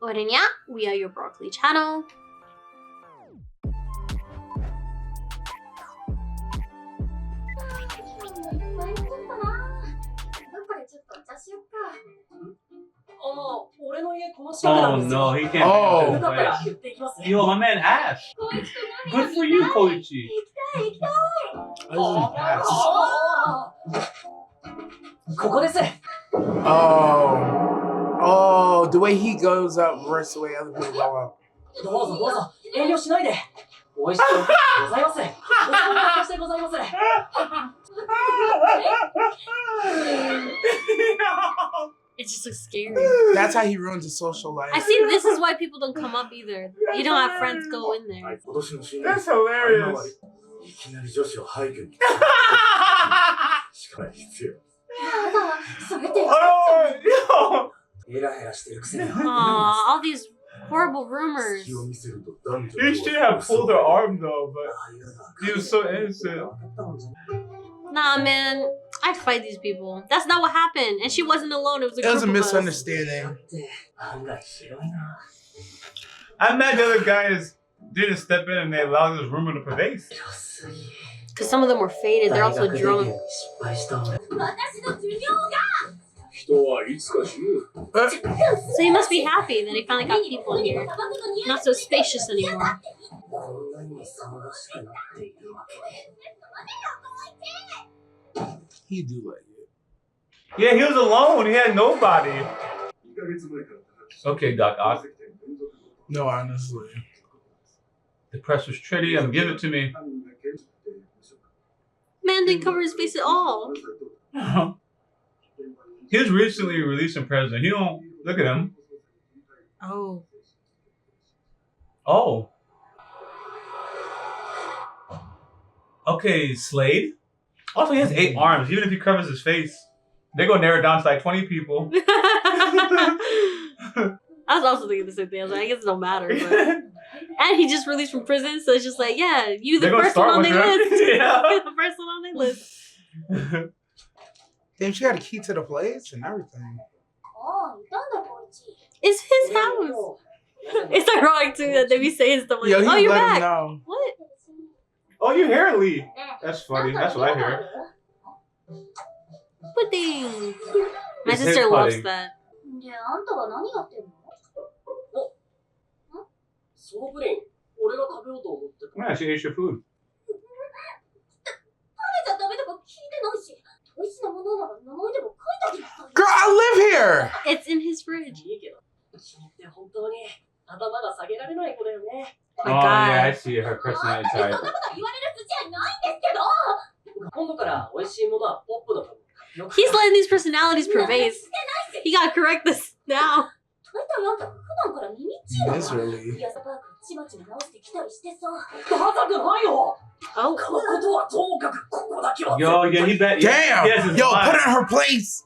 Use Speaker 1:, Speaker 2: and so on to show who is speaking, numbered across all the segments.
Speaker 1: Orenya, we are your broccoli channel.
Speaker 2: Oh no, he can't.
Speaker 3: Oh.
Speaker 2: Yo, my man asked. Good for you, Koichi.
Speaker 3: Oh, the way he goes up versus the way other people go up.
Speaker 1: It just looks scary.
Speaker 3: That's how he ruins his social life.
Speaker 1: I see this is why people don't come up either. You don't have friends go in there.
Speaker 3: That's hilarious.
Speaker 1: Aw, all these horrible rumors.
Speaker 3: He should have pulled her arm though, but he was so innocent.
Speaker 1: Nah, man. I'd fight these people. That's not what happened. And she wasn't alone. It was a group of us.
Speaker 3: Misunderstanding. I'm mad the other guys didn't step in and they allowed this rumor to pervade.
Speaker 1: Because some of them were faded. They're also drunk. So he must be happy that he finally got people in here. Not so spacious anymore.
Speaker 3: He do like it. Yeah, he was alone. He had nobody. Okay, Doc Ock. No, honestly. The press was trendy. Give it to me.
Speaker 1: Man didn't cover his face at all.
Speaker 3: He was recently released in prison. He don't look at him.
Speaker 1: Oh.
Speaker 3: Oh. Okay, Slade. Also, he has 8 arms. Even if he covers his face, they go narrow it down to like 20 people.
Speaker 1: I was also thinking the same thing. I was like, I guess it don't matter. But... And he just released from prison, so it's just like, yeah, you the first one on their list.
Speaker 3: Yeah.
Speaker 1: You're the first one on their list.
Speaker 3: Damn, she had a key to the place and everything.
Speaker 1: It's his house. It's ironic too that they be saying stuff like, "Oh, you're back." What?
Speaker 3: Oh, you hear Lee? That's funny. That's what I hear.
Speaker 1: Pudding. My sister loves that.
Speaker 3: Yeah, she ate your food. Girl, I live here!
Speaker 1: It's in his fridge.
Speaker 3: Oh, yeah, I see her personality type.
Speaker 1: He's letting these personalities pervade. He gotta correct this now.
Speaker 3: Miserly.
Speaker 1: Oh.
Speaker 3: Yo, yeah, he bet. Damn! Yo, put her in her place!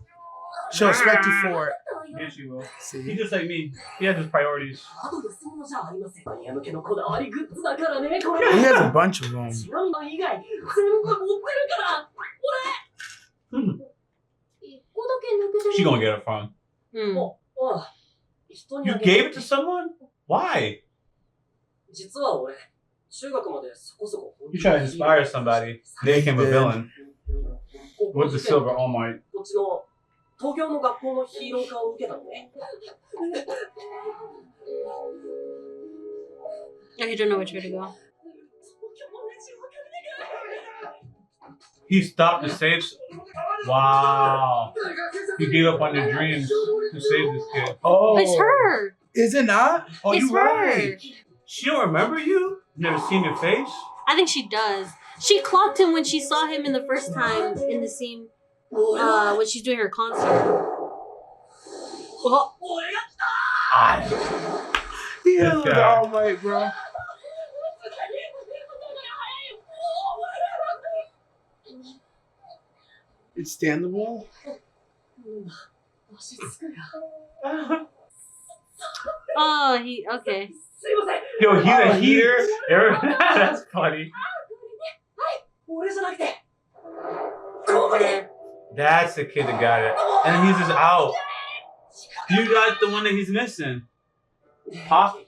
Speaker 3: She'll respect you for it. Yeah, she will. See? He's just like me. He has his priorities. He has a bunch of them. She gonna get it from. You gave it to someone? Why? You try to inspire somebody. They became a villain. With the silver All Might.
Speaker 1: Oh, you don't know which way to go.
Speaker 3: He stopped to save. Wow. He gave up on their dreams to save this kid. Oh.
Speaker 1: It's her.
Speaker 3: Is it not? Oh,
Speaker 1: it's
Speaker 3: you're right.
Speaker 1: Her.
Speaker 3: She don't remember you? Never seen your face?
Speaker 1: I think she does. She clocked him when she saw him in the first time in the scene when she's doing her concert. Oh.
Speaker 3: Yeah, look all right, bro. It's standable.
Speaker 1: Oh, he okay.
Speaker 3: Yo, he's a heater. That's funny. That's the kid that got it. And he's just out. You got the one that he's missing.
Speaker 2: Pop.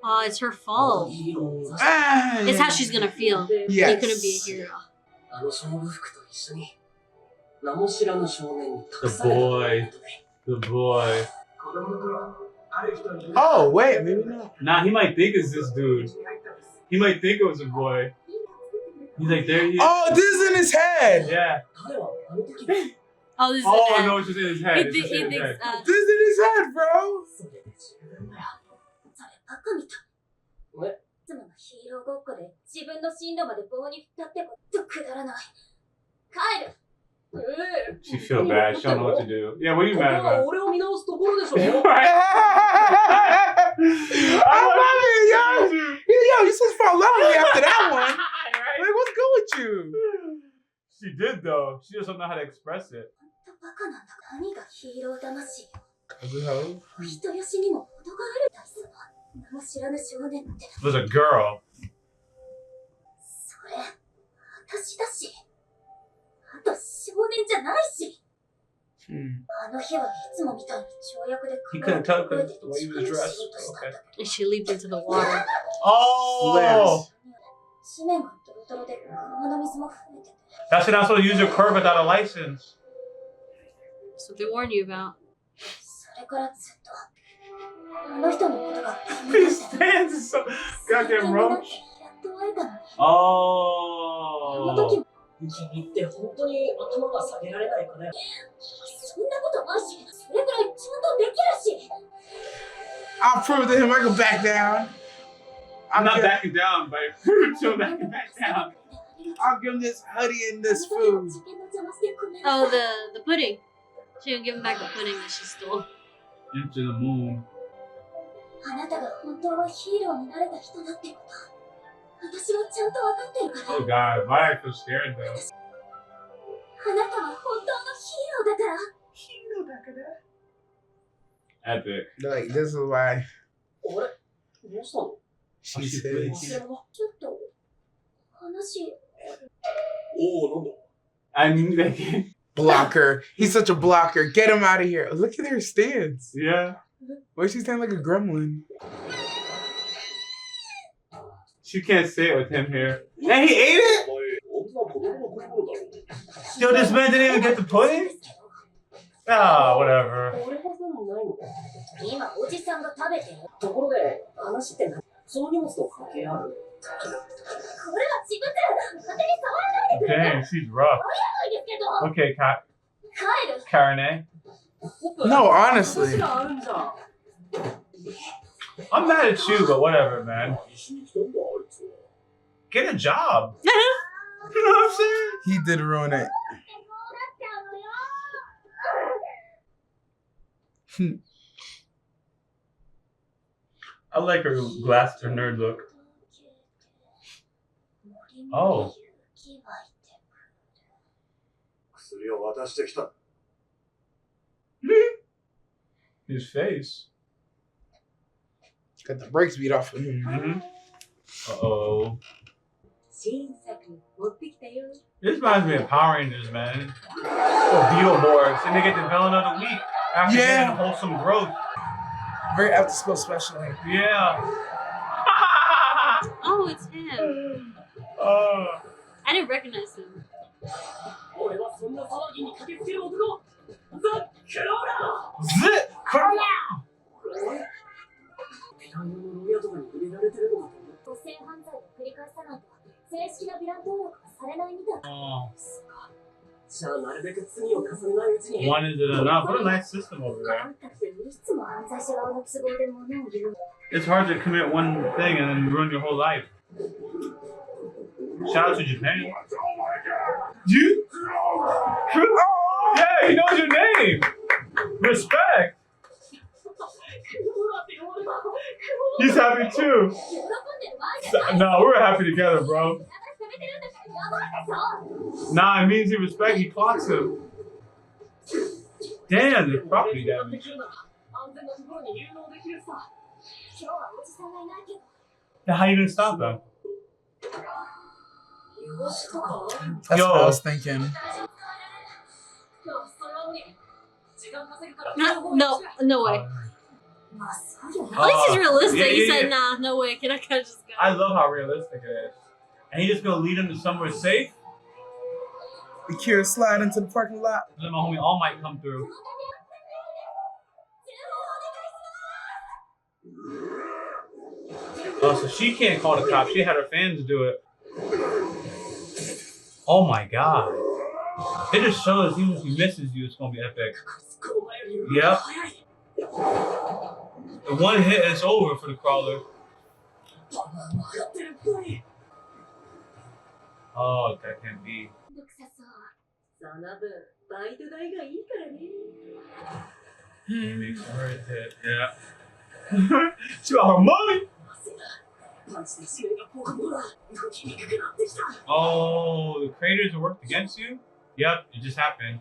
Speaker 1: Oh, it's her fault. It's how she's gonna feel.
Speaker 3: Yes.
Speaker 1: He couldn't be a hero.
Speaker 2: The boy.
Speaker 3: Oh, wait, maybe not.
Speaker 2: Nah, he might think it's this dude. He might think it was a boy. He's like, there he is.
Speaker 3: Oh, this is in his head.
Speaker 2: Yeah.
Speaker 1: Oh, this is
Speaker 2: Oh, no, it's just in his head.
Speaker 1: He
Speaker 2: It's just in his
Speaker 1: thinks,
Speaker 2: head.
Speaker 3: This is in his head, bro.
Speaker 2: She feel bad. She don't know what to do. Yeah, what are you mad about?
Speaker 3: I love it, yo. Yo, you supposed to fall in love with me after that one. Like, what's good with you?
Speaker 2: She did, though. She just don't know how to express it. Was a girl. He couldn't tell because the way he was dressed. Okay.
Speaker 1: And she leaped into the water.
Speaker 2: Oh! That's you're not supposed to use your curve without a license.
Speaker 1: That's what they warn you about.
Speaker 2: His hands is so goddamn roach. Oh.
Speaker 3: I'll prove to him I can back down.
Speaker 2: I'm not backing down, but still backing back down.
Speaker 3: I'll give him this hoodie and this food.
Speaker 1: Oh, the pudding. She didn't give him back the pudding that she stole.
Speaker 2: Into the moon. Oh God, why I feel scared though? Epic.
Speaker 3: Like, this is why. She said.
Speaker 2: I mean, like,
Speaker 3: Blocker. He's such a blocker. Get him out of here. Look at her stance.
Speaker 2: yeah.
Speaker 3: Why is she standing like a gremlin?
Speaker 2: She can't say it with him here. And he ate it? Yo, this man didn't even get the pudding? Ah, whatever. Dang, she's rough. Okay, Karane.
Speaker 3: No, honestly.
Speaker 2: I'm mad at you, but whatever, man. Get a job. You know what I'm saying?
Speaker 3: He did ruin it.
Speaker 2: I like her glass, her nerd look. Oh. His face.
Speaker 3: Got the brakes beat off of him.
Speaker 2: Mm-hmm. Uh-oh. This reminds me of Power Rangers, man. Or Beetleborgs. And they get the villain of the week after getting wholesome growth.
Speaker 3: Very after school special.
Speaker 2: Yeah.
Speaker 1: Oh, it's him. I didn't recognize him.
Speaker 2: Zip! One isn't enough. What a nice system over there. It's hard to commit one thing and then ruin your whole life. Shout out to Japan. You? Yeah, he knows your name. Respect. He's happy too. No, we're happy together, bro. Nah, it means he respects. He clocks him. Damn, the property damage. Yeah, how you gonna stop that?
Speaker 3: That's what I was thinking.
Speaker 1: No way. At least he's realistic. He said, nah, no way. Can I just go?
Speaker 2: I love how realistic it is. And he's just gonna lead him to somewhere safe.
Speaker 3: The Kira slide into the parking lot.
Speaker 2: Then my homie All Might come through. Oh, so she can't call the cops. She had her fans do it. Oh my god. It just shows even if he misses you, it's gonna be epic. Yep. The one hit is over for the crawler. Oh, that can't be. He makes her hit. Yeah. She got her money. Oh, the craters are worked against you? Yep, it just happened.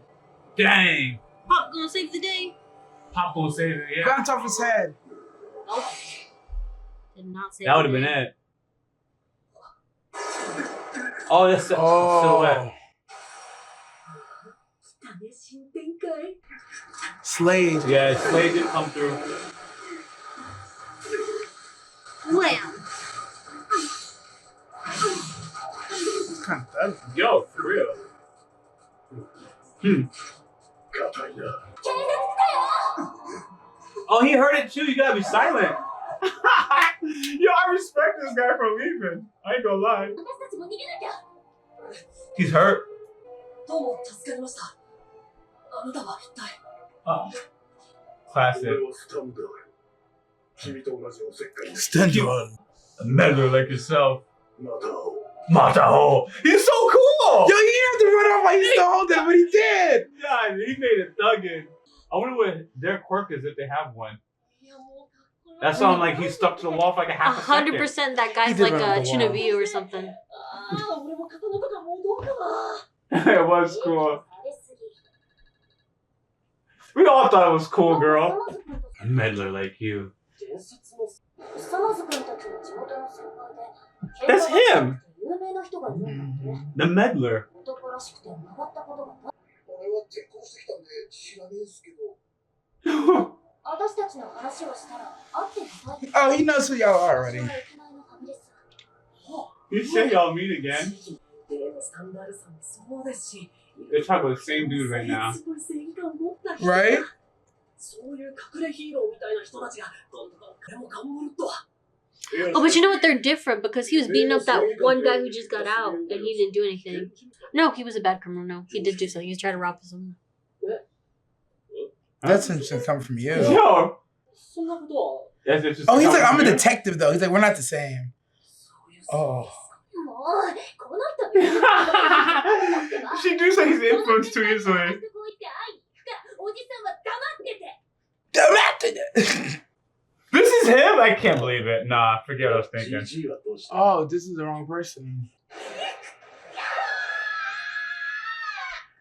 Speaker 2: Dang.
Speaker 1: Pop gonna save the day.
Speaker 2: Pop gonna save it, yeah.
Speaker 3: Bounce off his head.
Speaker 1: Nope. Did not save
Speaker 2: That would have been it. Oh, that's silhouette.
Speaker 3: Slade.
Speaker 2: Yeah, Slade did come through.
Speaker 1: Wham!
Speaker 3: It's kind of tough.
Speaker 2: Yo, for real. Oh, he heard it too. You gotta be silent. Yo, I respect this guy for leaving. I ain't gonna lie. He's hurt. Oh. Classic.
Speaker 3: Stand on.
Speaker 2: A meddler like yourself. Mataho. He's so cool.
Speaker 3: Yo, he didn't have to run off like he's still holding, but he did.
Speaker 2: Yeah, he made it thuggin'. I wonder what their quirk is if they have one. That sounds like he's stuck to the wall for like a half a second.
Speaker 1: 100% that guy's like a Chinabiu or something.
Speaker 2: It was cool. We all thought it was cool, girl. A meddler like you. That's him! The meddler.
Speaker 3: Oh, he knows who y'all are already.
Speaker 2: You say y'all meet again? They're talking about the same dude right now.
Speaker 3: Right?
Speaker 1: Oh, but you know what? They're different because he was beating up that one guy who just got out and he didn't do anything. No, he was a bad criminal. No, he did do something. He was trying to rob someone.
Speaker 3: That's interesting coming from you.
Speaker 2: Yo!
Speaker 3: Oh, he's like, I'm a detective though. He's like, we're not the same. Oh.
Speaker 2: She do say he's influenced too easily. This is him? I can't believe it. Nah, forget what I was thinking.
Speaker 3: Oh, this is the wrong person.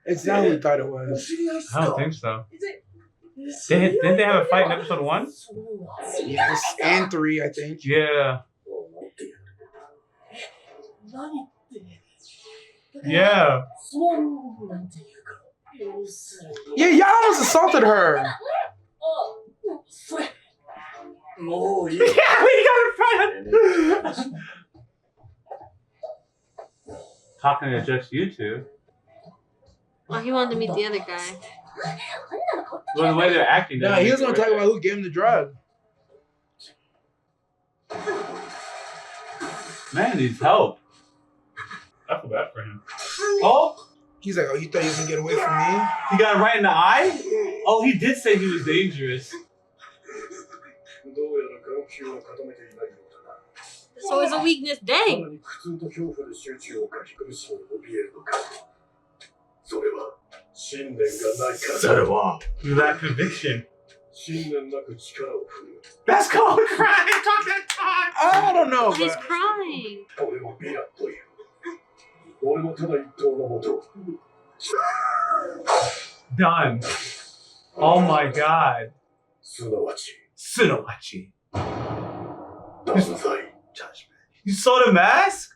Speaker 3: It's not who we thought it was.
Speaker 2: I don't think so. Didn't they have a fight in episode 1?
Speaker 3: Yes, and 3, I think.
Speaker 2: Yeah. Yeah.
Speaker 3: Yeah, y'all almost assaulted her.
Speaker 2: Yeah, we got in front. Talking to just you two.
Speaker 1: Oh, he wanted to meet the other guy.
Speaker 2: Well, the way they're acting.
Speaker 3: No, he was going to talk about who gave him the drug.
Speaker 2: Man needs help. I feel bad for him. Oh!
Speaker 3: He's like, oh, you thought you was going to get away from me?
Speaker 2: He got it right in the eye? Oh, he did say he was dangerous.
Speaker 1: So it's a weakness. Dang.
Speaker 2: That conviction. That's called crying. Talk that talk.
Speaker 3: I don't know.
Speaker 1: He's crying.
Speaker 2: Done. Oh my god. Tsunowachi. Judgment. You saw the mask?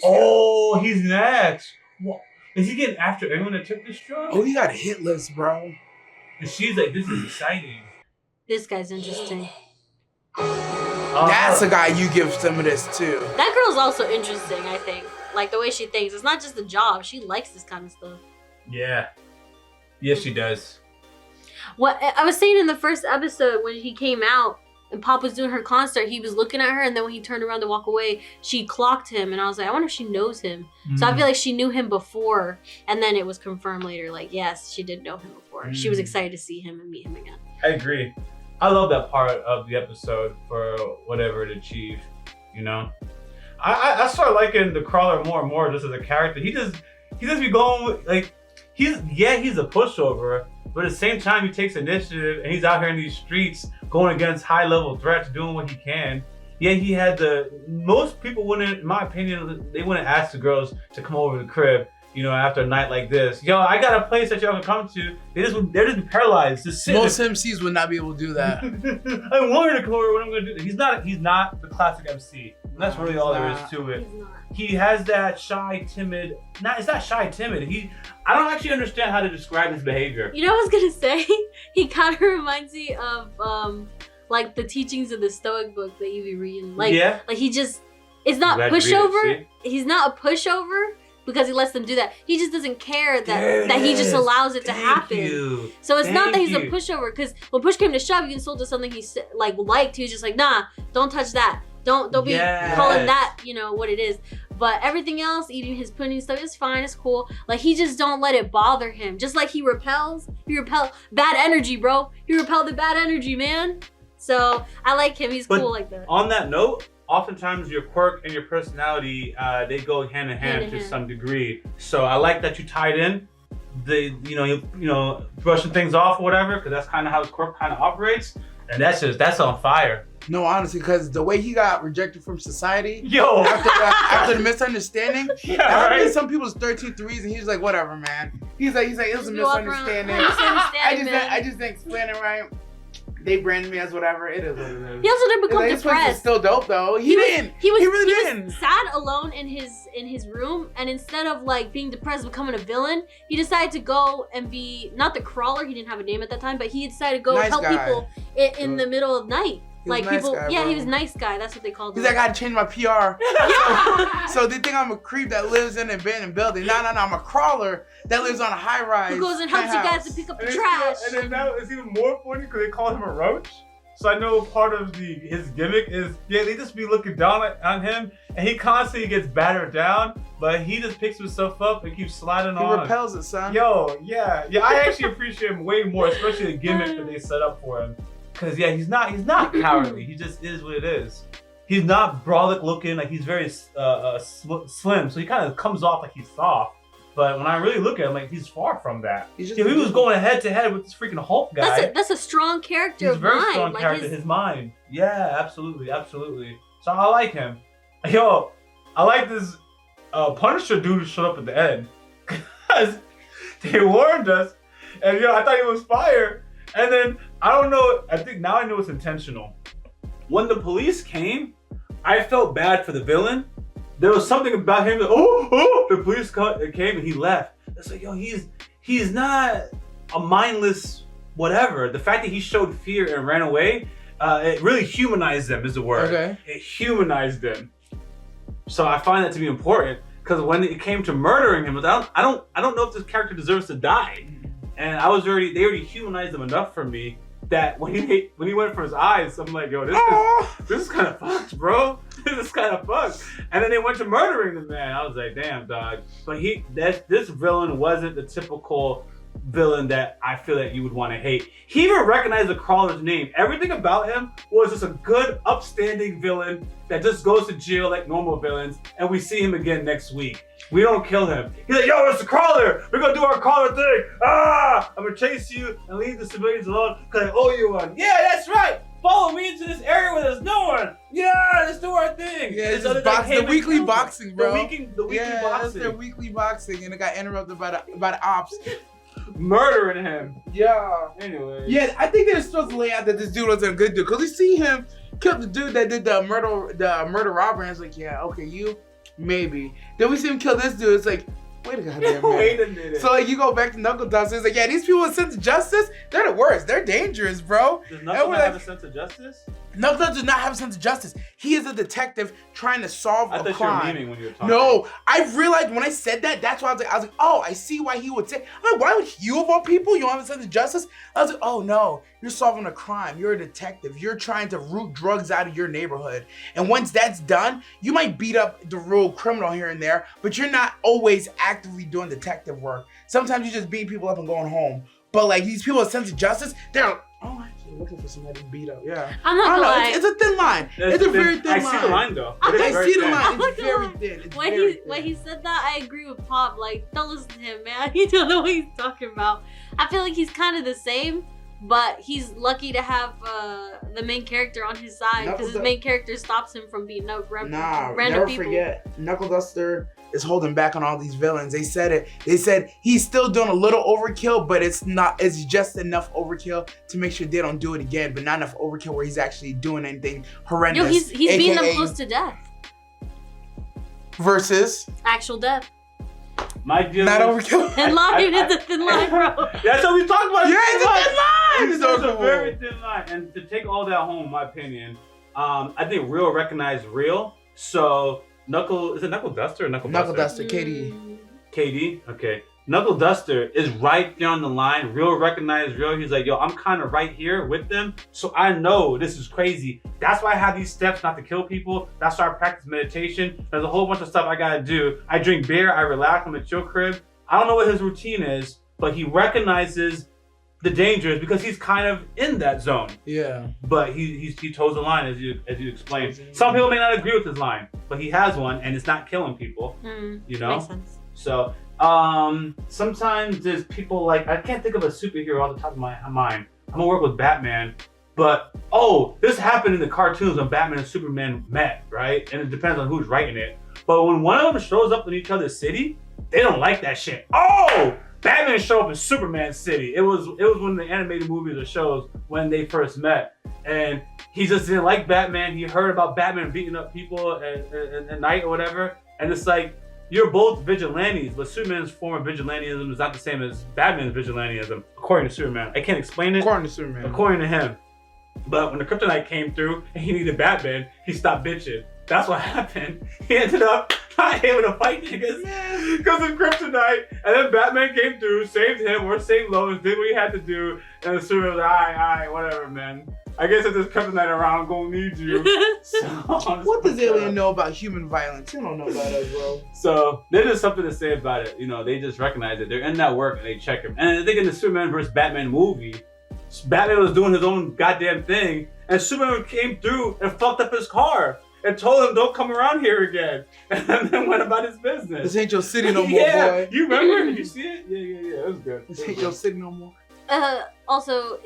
Speaker 2: Oh, he's next. Is he getting after anyone that took this drug?
Speaker 3: Oh, he got a hit list, bro.
Speaker 2: And she's like, this is exciting.
Speaker 1: This guy's interesting.
Speaker 3: That's a guy you give some of this to.
Speaker 1: That girl's also interesting, I think. Like the way she thinks. It's not just a job. She likes this kind of stuff.
Speaker 2: Yeah. Yes, she does.
Speaker 1: What I was saying in the first episode when he came out and Pop was doing her concert, he was looking at her, and then when he turned around to walk away, she clocked him, and I was like, I wonder if she knows him. So I feel like she knew him before, and then it was confirmed later, like, yes, she did know him before. She was excited to see him and meet him again.
Speaker 2: I agree. I love that part of the episode for whatever it achieved, you know? I started liking the Crawler more and more just as a character. He just be going, like, he's a pushover, but at the same time, he takes initiative, and he's out here in these streets going against high-level threats, doing what he can. Yeah, he had most people wouldn't, in my opinion, they wouldn't ask the girls to come over to the crib, you know, after a night like this. Yo, I got a place that y'all can come to. They're just paralyzed. Just sitting.
Speaker 3: Most MCs would not be able to do that.
Speaker 2: I want her to come over, what I'm gonna do. He's not the classic MC. And that's really all there is to it. He has that shy, timid, it's not shy, timid. I don't actually understand how to describe his behavior.
Speaker 1: You know what I was gonna say? He kind of reminds me of like the teachings of the Stoic book that you be reading. Like, yeah. Like he just, it's not pushover. He's not a pushover because he lets them do that. He just doesn't care that he just allows it to happen. So it's not that he's a pushover, because when push came to shove, you insulted something he liked. He was just like, nah, don't touch that. Don't be calling that, you know, what it is. But everything else, eating his pudding stuff, is fine, it's cool. Like, he just don't let it bother him. Just like he repels bad energy, bro. He repelled the bad energy, man. So I like him. He's cool like that.
Speaker 2: On that note, oftentimes your quirk and your personality, they go hand in hand to some degree. So I like that you tied in you know, brushing things off or whatever, because that's kind of how his quirk kind of operates. And that's on fire.
Speaker 3: No, honestly, because the way he got rejected from society,
Speaker 2: yo,
Speaker 3: after the misunderstanding, right? Some people's 13 threes, and he's like, whatever, man. He's like, it was a misunderstanding. I just didn't explain it right. They branded me as whatever. It is what it is.
Speaker 1: He also didn't become depressed.
Speaker 3: This place is still dope though. He really didn't.
Speaker 1: Sad alone in his room, and instead of like being depressed, becoming a villain, he decided to go and be not the Crawler. He didn't have a name at that time, but he decided to go help people in the middle of night. Like people, he was nice guy. That's what they called him.
Speaker 3: He's like, I gotta change my PR. Yeah. So they think I'm a creep that lives in an abandoned building. No, I'm a crawler that lives on a high rise.
Speaker 1: Who goes and helps you guys to pick up the trash.
Speaker 2: And then now it's even more funny because they call him a roach. So I know part of his gimmick is, they just be looking down on him, and he constantly gets battered down, but he just picks himself up and keeps sliding on.
Speaker 3: He repels it, son.
Speaker 2: Yo, yeah, I actually appreciate him way more, especially the gimmick that they set up for him. Cause he's not cowardly. He just is what it is. He's not brolic looking. Like he's very slim, so he kind of comes off like he's soft. But when I really look at him, like he's far from that. He was going head to head with this freaking Hulk guy.
Speaker 1: That's a strong character.
Speaker 2: He's a very strong character in his mind. Yeah, absolutely. So I like him. Yo, I like this Punisher dude who showed up at the end. Cause they warned us, and I thought he was fired. And then, I don't know, I think now I know it's intentional. When the police came, I felt bad for the villain. There was something about him that, the police came and he left. It's like, yo, he's not a mindless whatever. The fact that he showed fear and ran away, it really humanized them is the word.
Speaker 3: Okay.
Speaker 2: It humanized them. So I find that to be important, because when it came to murdering him, I don't know if this character deserves to die. And they already humanized him enough for me that when he went for his eyes, I'm like, yo, this is kind of fucked, bro. This is kind of fucked. And then they went to murdering the man. I was like, damn, dog. But this villain wasn't the typical villain that I feel that you would want to hate. He even recognized the Crawler's name. Everything about him was just a good, upstanding villain that just goes to jail like normal villains, and we see him again next week. We don't kill him. He's like, yo, it's the Crawler. We're gonna do our Crawler thing. I'm gonna chase you and leave the civilians alone because I owe you one. Yeah, that's right. Follow me into this area where there's no one. Yeah, let's do our thing.
Speaker 3: Yeah, it's just the weekly boxing, bro.
Speaker 2: The weekly boxing.
Speaker 3: That's their weekly boxing, and it got interrupted by the ops.
Speaker 2: Murdering him.
Speaker 3: Yeah.
Speaker 2: Anyway.
Speaker 3: Yeah, I think they're supposed to lay out that this dude was a good dude, because we see him kill the dude that did the murder robbery, and it's like, yeah, okay, you, maybe. Then we see him kill this dude, it's like, Wait a goddamn minute.
Speaker 2: Wait a minute.
Speaker 3: So like you go back to Knuckle Duster, it's like, yeah, these people with sense of justice, they're the worst. They're dangerous, bro.
Speaker 2: Does Knuckle not have a sense of justice?
Speaker 3: Knuckle Duster does not have a sense of justice. He is a detective trying to solve a crime.
Speaker 2: I thought you were memeing when you were talking.
Speaker 3: No, I realized when I said that, that's why I was like, oh, I see why he would say. I'm like, why would you of all people? You don't have a sense of justice? I was like, oh no, you're solving a crime. You're a detective. You're trying to root drugs out of your neighborhood. And once that's done, you might beat up the real criminal here and there, but you're not always actively doing detective work. Sometimes you just beat people up and going home. But like these people with sense of justice, they're actually looking for somebody to beat up. Yeah.
Speaker 1: I'm not gonna lie.
Speaker 3: It's a thin line. It's a very thin line.
Speaker 2: I see the line though.
Speaker 3: I see the line. It's very thin.
Speaker 1: When he said that, I agree with Pop. Like, don't listen to him, man. He don't know what he's talking about. I feel like he's kind of the same, but he's lucky to have the main character on his side because his main character stops him from beating up random people.
Speaker 3: Never forget, Knuckle Duster is holding back on all these villains. They said it. They said he's still doing a little overkill, but it's just enough overkill to make sure they don't do it again, but not enough overkill where he's actually doing anything horrendous.
Speaker 1: Yo, he's beating them close to death.
Speaker 3: Versus
Speaker 1: actual death.
Speaker 2: My deal
Speaker 3: not overkill.
Speaker 1: Thin line is a thin line, bro.
Speaker 2: That's what we talked about.
Speaker 3: Yeah, it's a thin line.
Speaker 2: It's a very thin line. And to take all that home, in my opinion, I think real recognized real. So is it Knuckle Duster or Knuckle
Speaker 3: Duster, KD.
Speaker 2: KD? Okay. Knuckle Duster is right there on the line. Real recognized real. He's like, yo, I'm kind of right here with them. So I know this is crazy. That's why I have these steps not to kill people. That's why I practice meditation. There's a whole bunch of stuff I gotta do. I drink beer, I relax, I'm at chill crib. I don't know what his routine is, but he recognizes the dangers because he's kind of in that zone.
Speaker 3: Yeah.
Speaker 2: But he toes the line as you explained. Some people may not agree with his line, but he has one and it's not killing people. You know?
Speaker 1: Makes sense.
Speaker 2: So sometimes there's people like, I can't think of a superhero off the top of my mind. I'm gonna work with Batman, but this happened in the cartoons when Batman and Superman met, right? And it depends on who's writing it. But when one of them shows up in each other's city, they don't like that shit. Batman showed up in Superman's city. It was one of the animated movies or shows when they first met. And he just didn't like Batman. He heard about Batman beating up people at night or whatever. And it's like, you're both vigilantes, but Superman's form of vigilantism is not the same as Batman's vigilantism, according to Superman. I can't explain it.
Speaker 3: According to Superman.
Speaker 2: According to him. But when the Kryptonite came through and he needed Batman, he stopped bitching. That's what happened. He ended up not able to fight niggas because of Kryptonite. And then Batman came through, saved him or saved Lois, did what he had to do. And the Superman was like, all right, whatever, man. I guess if there's Kryptonite around, I'm gonna need you.
Speaker 3: What does Alien know about human violence? You don't know about us, bro.
Speaker 2: So there's just something to say about it. You know, they just recognize it. They're in that work and they check him. And I think in the Superman vs. Batman movie, Batman was doing his own goddamn thing, and Superman came through and fucked up his car and told him, don't come around here again. And then went about his business.
Speaker 3: This ain't your city no more, boy.
Speaker 2: You remember? Did you see it? Yeah. It was good.
Speaker 3: This ain't your city no more.
Speaker 1: Also,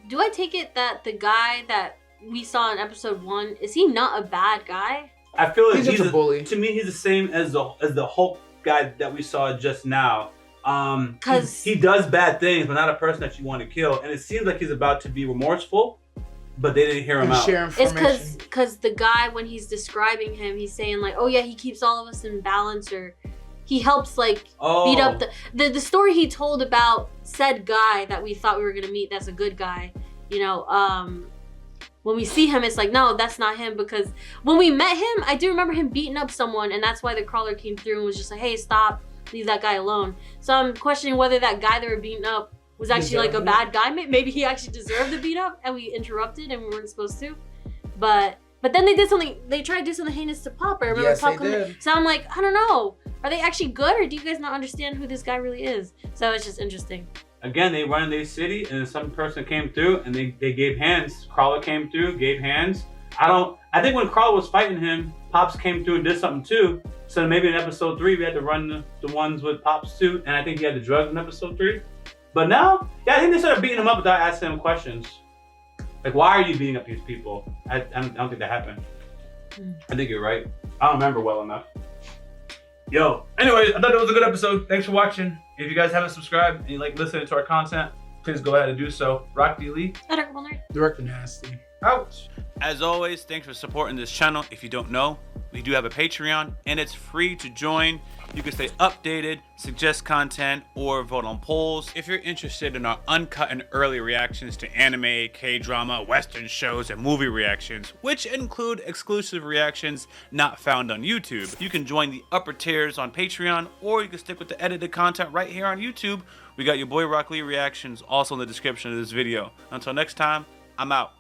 Speaker 1: do I take it that the guy that we saw in episode 1, is he not a bad guy?
Speaker 2: I feel like
Speaker 3: he's a bully.
Speaker 2: To me, he's the same as the Hulk guy that we saw just now. Because he does bad things, but not a person that you want to kill. And it seems like he's about to be remorseful, but they didn't hear him out.
Speaker 1: It's because the guy, when he's describing him, he's saying like, oh yeah, he keeps all of us in balance, or he helps like beat up the story he told about said guy that we thought we were gonna meet. That's a good guy, you know. When we see him, it's like, no, that's not him, because when we met him, I do remember him beating up someone, and that's why the crawler came through and was just like, hey, stop, leave that guy alone. So I'm questioning whether that guy they were beating up was actually like a bad guy. Maybe he actually deserved to beat up and we interrupted and we weren't supposed to. But then they tried to do something heinous to Pop. I remember Pop coming in. So I'm like, I don't know. Are they actually good, or do you guys not understand who this guy really is? So it's just interesting.
Speaker 2: Again, they run in their city and some person came through and they gave hands. Crawler came through, gave hands. I think when Crawler was fighting him, Pops came through and did something too. So maybe in episode 3, we had to run the ones with Pops too. And I think he had the drugs in episode 3. But now, I think they started beating him up without asking him questions. Like, why are you beating up these people? I don't think that happened. I think you're right. I don't remember well enough. Yo, anyways, I thought it was a good episode. Thanks for watching. If you guys haven't subscribed and you like listening to our content, please go ahead and do so. Yaboyrocklee.
Speaker 3: Director Nasty. Ouch.
Speaker 2: As always, thanks for supporting this channel. If you don't know, we do have a Patreon and it's free to join. You can stay updated, suggest content, or vote on polls. If you're interested in our uncut and early reactions to anime, K-drama, Western shows, and movie reactions, which include exclusive reactions not found on YouTube, you can join the upper tiers on Patreon, or you can stick with the edited content right here on YouTube. We got Yaboyrocklee Reactions also in the description of this video. Until next time, I'm out.